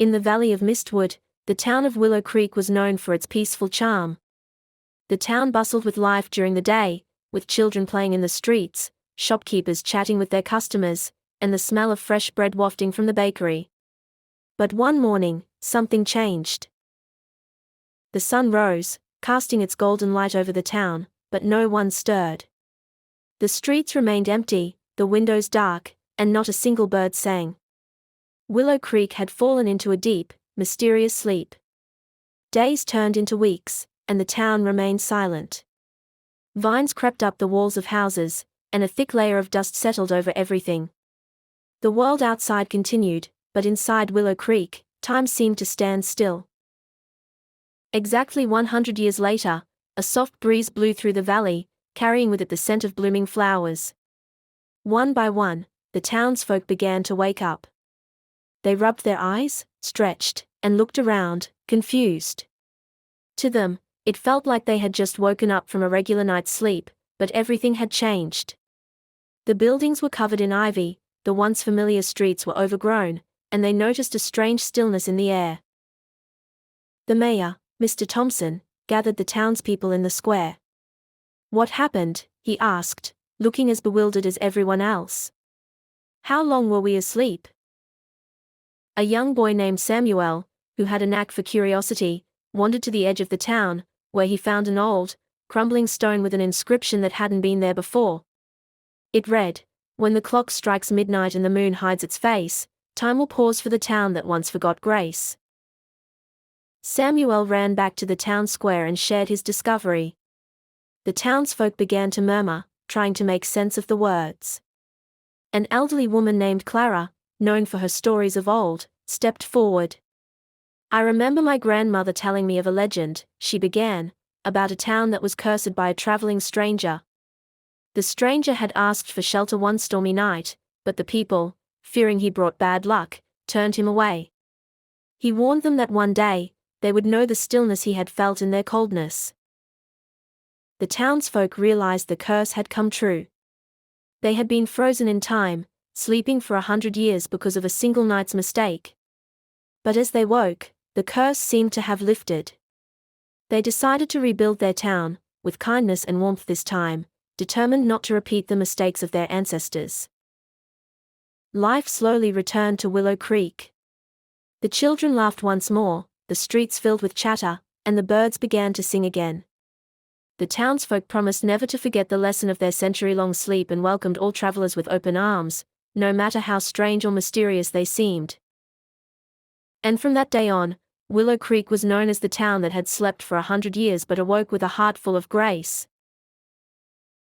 In the valley of Mistwood, the town of Willow Creek was known for its peaceful charm. The town bustled with life during the day, with children playing in the streets, shopkeepers chatting with their customers, and the smell of fresh bread wafting from the bakery. But one morning, something changed. The sun rose, casting its golden light over the town, but no one stirred. The streets remained empty, the windows dark, and not a single bird sang. Willow Creek had fallen into a deep, mysterious sleep. Days turned into weeks, and the town remained silent. Vines crept up the walls of houses, and a thick layer of dust settled over everything. The world outside continued, but inside Willow Creek, time seemed to stand still. Exactly 100 years later, a soft breeze blew through the valley, carrying with it the scent of blooming flowers. One by one, the townsfolk began to wake up. They rubbed their eyes, stretched, and looked around, confused. To them, it felt like they had just woken up from a regular night's sleep, but everything had changed. The buildings were covered in ivy, the once familiar streets were overgrown, and they noticed a strange stillness in the air. The mayor, Mr. Thompson, gathered the townspeople in the square. "What happened?" he asked, looking as bewildered as everyone else. "How long were we asleep?" A young boy named Samuel, who had a knack for curiosity, wandered to the edge of the town, where he found an old, crumbling stone with an inscription that hadn't been there before. It read, "When the clock strikes midnight and the moon hides its face, time will pause for the town that once forgot grace." Samuel ran back to the town square and shared his discovery. The townsfolk began to murmur, trying to make sense of the words. An elderly woman named Clara, known for her stories of old, stepped forward. "I remember my grandmother telling me of a legend," she began, "about a town that was cursed by a traveling stranger. The stranger had asked for shelter one stormy night, but the people, fearing he brought bad luck, turned him away. He warned them that one day, they would know the stillness he had felt in their coldness." The townsfolk realized the curse had come true. They had been frozen in time, sleeping for 100 years because of a single night's mistake. But as they woke, the curse seemed to have lifted. They decided to rebuild their town, with kindness and warmth this time, determined not to repeat the mistakes of their ancestors. Life slowly returned to Willow Creek. The children laughed once more, the streets filled with chatter, and the birds began to sing again. The townsfolk promised never to forget the lesson of their century-long sleep and welcomed all travelers with open arms, no matter how strange or mysterious they seemed. And from that day on, Willow Creek was known as the town that had slept for 100 years but awoke with a heart full of grace.